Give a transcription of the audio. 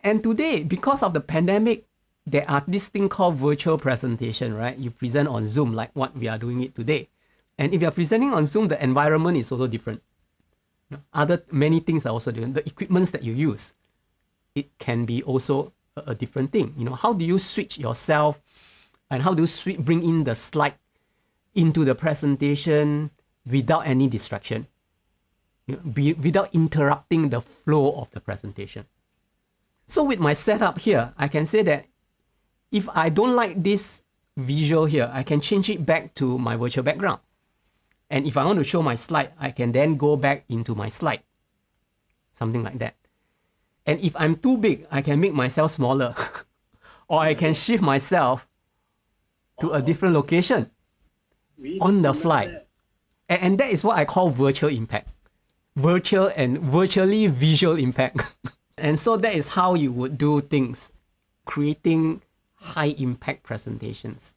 And today, because of the pandemic, there are this thing called virtual presentation, right? You present on Zoom like what we are doing it today. And if you're presenting on Zoom, the environment is also different. Other many things are also different. The equipments that you use, it can be also a different thing. How do you switch yourself and how do you bring in the slide into the presentation without any distraction, without interrupting the flow of the presentation. So with my setup here, I can say that if I don't like this visual here, I can change it back to my virtual background. And if I want to show my slide, I can then go back into my slide. Something like that. And if I'm too big, I can make myself smaller. Or I can shift myself to a different location on the fly. And that is what I call virtual impact. Virtual and virtually visual impact. And so that is how you would do things, creating high impact presentations.